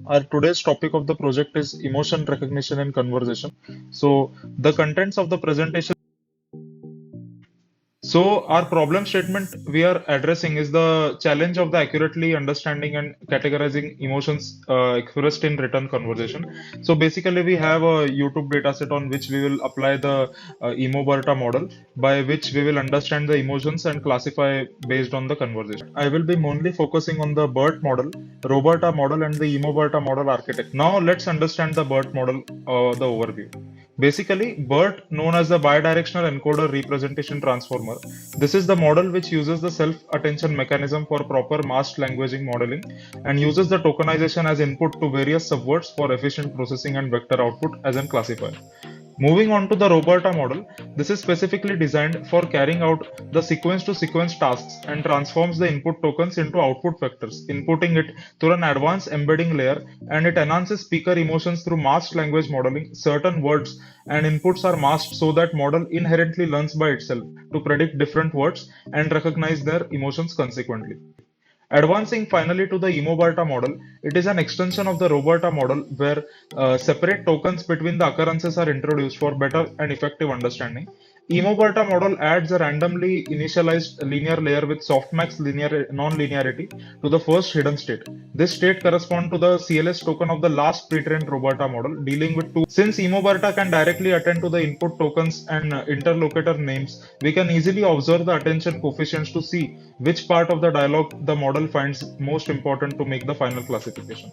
Our today's topic of the project is emotion recognition in conversation. So, the contents of the presentation. So, our problem statement we are addressing is the challenge of the accurately understanding and categorizing emotions expressed in written conversation. So, basically, we have a YouTube dataset on which we will apply the EmoBERTa model, by which we will understand the emotions and classify based on the conversation. I will be mainly focusing on the BERT model, Roberta model, and the EmoBERTa model architect. Now, let's understand the BERT model, the overview. Basically, BERT, known as the bidirectional encoder representation transformer, this is the model which uses the self-attention mechanism for proper masked languaging modeling and uses the tokenization as input to various subwords for efficient processing and vector output as an classifier. Moving on to the Roberta model, this is specifically designed for carrying out the sequence to sequence tasks and transforms the input tokens into output vectors, inputting it through an advanced embedding layer, and it enhances speaker emotions through masked language modeling. Certain words and inputs are masked so that model inherently learns by itself to predict different words and recognize their emotions consequently. Advancing finally to the EmoBERTa model, it is an extension of the Roberta model where separate tokens between the occurrences are introduced for better and effective understanding. EmoBERTa model adds a randomly initialized linear layer with softmax linear non-linearity to the first hidden state. This state corresponds to the CLS token of the last pre-trained Roberta model, dealing with two. Since EmoBERTa can directly attend to the input tokens and interlocutor names, we can easily observe the attention coefficients to see which part of the dialogue the model finds most important to make the final classification.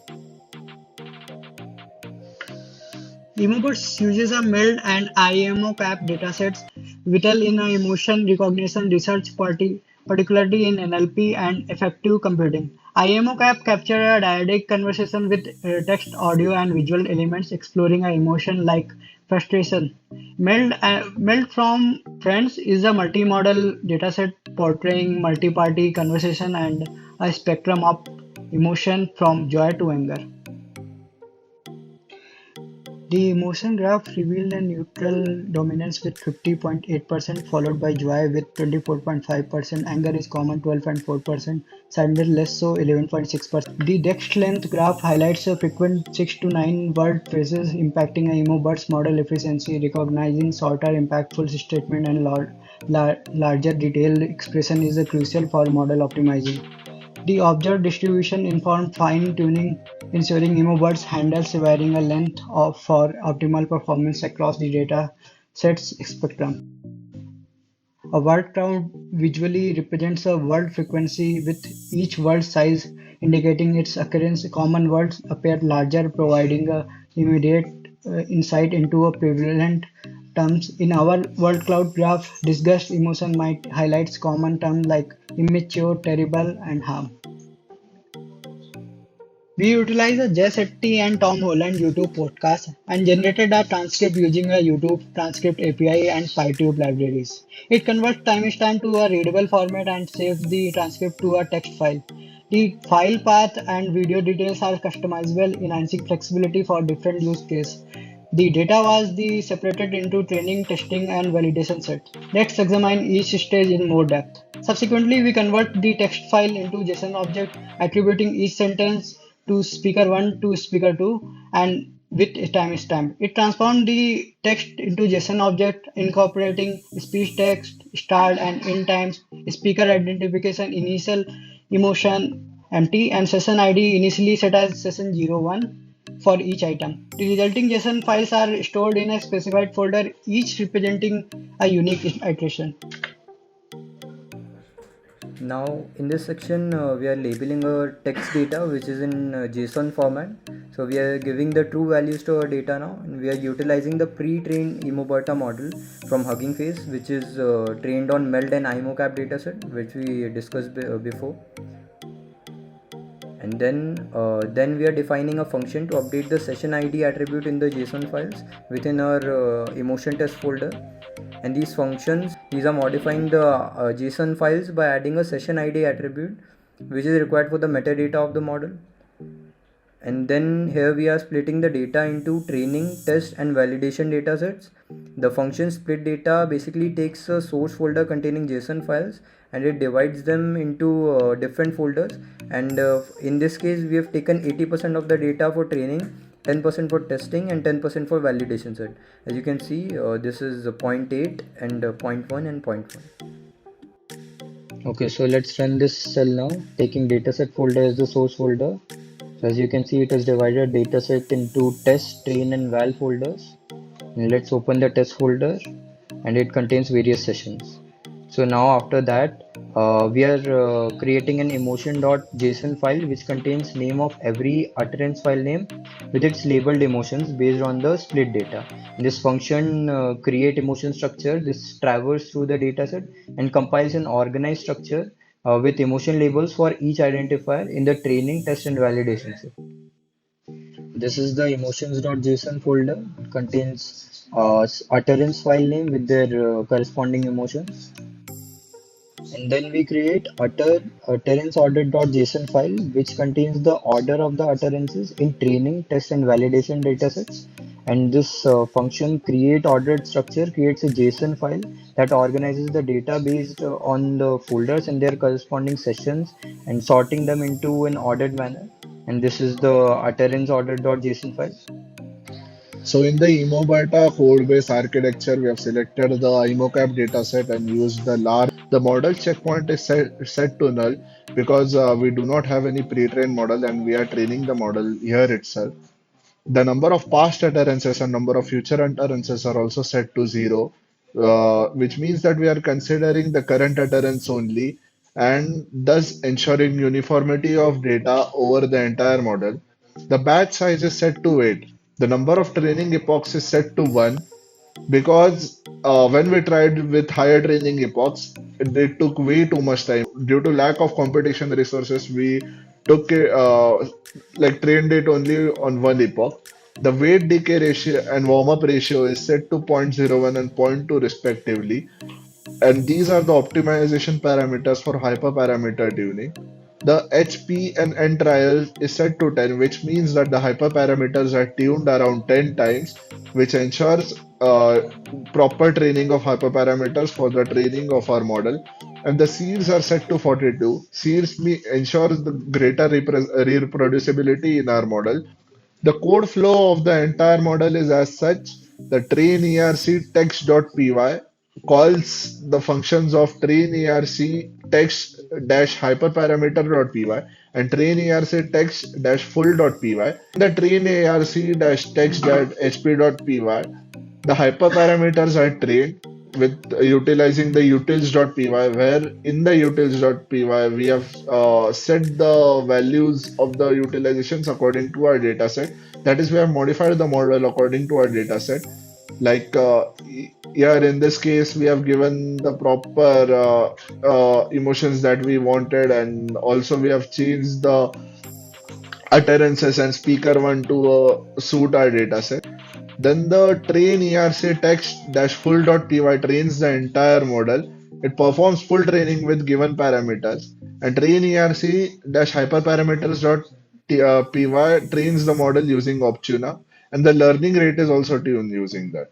EmoBERTa uses a MELD and IMO-CAP datasets vital in emotion recognition research, particularly in NLP and effective computing. IMO-CAP captures a dyadic conversation with text, audio, and visual elements exploring an emotion like frustration. MELD from Friends is a multi-model dataset portraying multi-party conversation and a spectrum of emotion from joy to anger. The emotion graph revealed a neutral dominance with 50.8%, followed by joy with 24.5%, anger is common 12.4%, sadness less so 11.6%. The text length graph highlights a frequent 6 to 9 word phrases impacting a EmoBERT's model efficiency, recognizing shorter impactful statement and larger detailed expression is crucial for model optimizing. The observed distribution informed fine-tuning, ensuring EmoBERTs handles varying a length for optimal performance across the data set's spectrum. A word count visually represents a word frequency with each word size indicating its occurrence. Common words appear larger, providing a immediate insight into a prevalent terms. In our word cloud graph, disgust emotion might highlights common terms like immature, terrible, and harm. We utilized a Jess Shetty and Tom Holland YouTube podcast and generated a transcript using a YouTube transcript API and PyTube libraries. It converts timestamp to a readable format and saves the transcript to a text file. The file path and video details are customizable, enhancing flexibility for different use cases. The data was separated into training, testing, and validation sets. Let's examine each stage in more depth. Subsequently, we convert the text file into JSON object, attributing each sentence to speaker 1 to speaker 2 and with a timestamp. It transformed the text into JSON object, incorporating speech text, start and end times, speaker identification, initial emotion, empty, and session ID initially set as session 01 for each item. The resulting JSON files are stored in a specified folder, each representing a unique iteration. Now in this section we are labeling our text data which is in JSON format. So we are giving the true values to our data now, and we are utilizing the pre-trained EmoBERTa model from Hugging Face, which is trained on MELD and IMOCAP dataset, which we discussed before. And then we are defining a function to update the session ID attribute in the JSON files within our emotion test folder. And these are modifying the JSON files by adding a session ID attribute which is required for the metadata of the model. And then here we are splitting the data into training, test and validation data sets. The function split data basically takes a source folder containing JSON files and it divides them into different folders. And in this case, we have taken 80% of the data for training, 10% for testing and 10% for validation set. As you can see, this is point 0.8 and point 0.1 and point 0.1. Okay, so let's run this cell now, taking dataset folder as the source folder. So as you can see, it has divided dataset into test, train, and val folders. And let's open the test folder, and it contains various sessions. So now after that, we are creating an emotion.json file which contains name of every utterance file name with its labeled emotions based on the split data. In this function create emotion structure, this traverses through the dataset and compiles an organized structure with emotion labels for each identifier in the training, test, and validation set. This is the emotions.json folder. It contains utterance file name with their corresponding emotions. And then we create utterance order.json file which contains the order of the utterances in training, test, and validation datasets. And this function create ordered structure creates a JSON file that organizes the data based on the folders and their corresponding sessions and sorting them into an ordered manner. And this is the utterance order.json file. So in the EmoBERTa code-based architecture, we have selected the EmoCap dataset and used the large. The model checkpoint is set to null because we do not have any pre-trained model and we are training the model here itself. The number of past utterances and number of future utterances are also set to zero, which means that we are considering the current utterance only and thus ensuring uniformity of data over the entire model. The batch size is set to 8. The number of training epochs is set to 1 because when we tried with higher training epochs, it took way too much time. Due to lack of competition resources, we took it, like trained it only on one epoch. The weight decay ratio and warm up ratio is set to 0.01 and zero point 0.2 respectively, and these are the optimization parameters for hyperparameter tuning. The HP and N trial is set to 10, which means that the hyperparameters are tuned around 10 times, which ensures proper training of hyperparameters for the training of our model. And the seeds are set to 42. Seeds ensures the greater reproducibility in our model. The code flow of the entire model is as such. The train ERC text.py calls the functions of train ERC text dash hyperparameter.py and train ERC text dash full.py. The train ERC dash text dash hp.py. The hyperparameters are trained with utilizing the utils.py, where in the utils.py we have set the values of the utilizations according to our dataset. That is, we have modified the model according to our dataset. Like here in this case, we have given the proper emotions that we wanted, and also we have changed the utterances and speaker one to suit our dataset. Then the train ERC text dash full.py trains the entire model. It performs full training with given parameters. And train ERC dash hyperparameters.py trains the model using Optuna. And the learning rate is also tuned using that.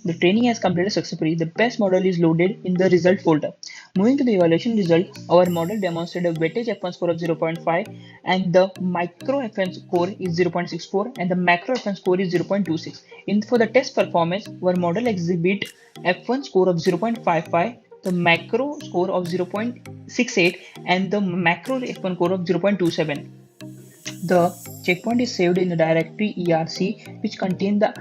The training has completed successfully. The best model is loaded in the result folder. Moving to the evaluation result, our model demonstrated a weightage F1 score of 0.5 and the micro F1 score is 0.64 and the macro F1 score is 0.26. For the test performance, our model exhibit F1 score of 0.55, the macro score of 0.68 and the macro F1 score of 0.27. The checkpoint is saved in the directory ERC, which contains the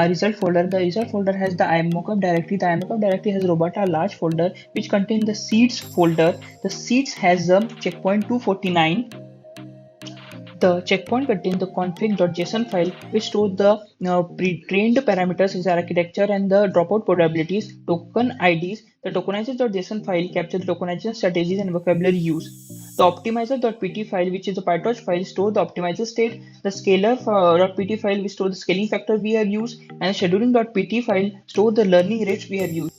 result folder. The result folder has the EmoCap directory. The EmoCap directory has EmoBERTa large folder, which contains the seeds folder. The seeds has the checkpoint 249. The checkpoint contains the config.json file, which stores the pre-trained parameters as architecture and the dropout probabilities, token IDs. The tokenizer.json file captures the tokenization strategies and vocabulary used. The optimizer.pt file, which is the PyTorch file, stores the optimizer state. The scalar.pt file, which stores the scaling factor we have used, and the scheduling.pt file stores the learning rates we have used.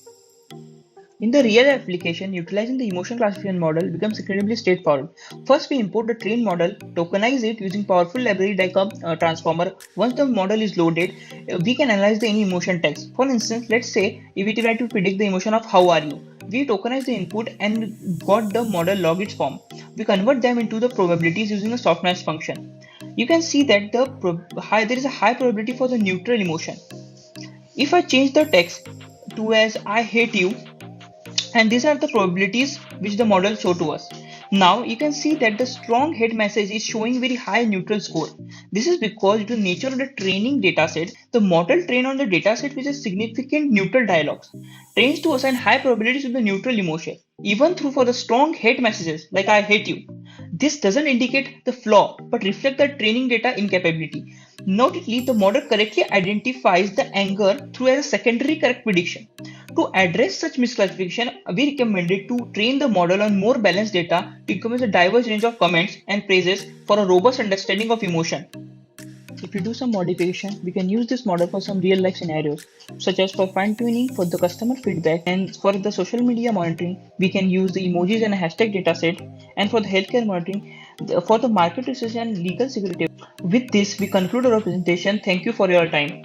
In the real application, utilizing the emotion classification model becomes incredibly straightforward. First, we import the trained model, tokenize it using powerful library like a transformer. Once the model is loaded, we can analyze the any emotion text. For instance, let's say if we try to predict the emotion of how are you, we tokenize the input and got the model log its form. We convert them into the probabilities using a softmax function. You can see that there is a high probability for the neutral emotion. If I change the text to as I hate you, and these are the probabilities which the model show to us. Now you can see that the strong hit message is showing very high neutral score. This is because due to the nature of the training dataset, the model trained on the dataset which has significant neutral dialogues trains to assign high probabilities to the neutral emotion, even through for the strong hate messages like I hate you. This doesn't indicate the flaw but reflect the training data incapability. Notably, the model correctly identifies the anger through a secondary correct prediction. To address such misclassification, we recommended to train the model on more balanced data to encompass a diverse range of comments and praises for a robust understanding of emotion. If we do some modification, we can use this model for some real life scenarios, such as for fine tuning for the customer feedback, and for the social media monitoring, we can use the emojis and a hashtag dataset, and for the healthcare monitoring, for the market research and legal security. With this, we conclude our presentation. Thank you for your time.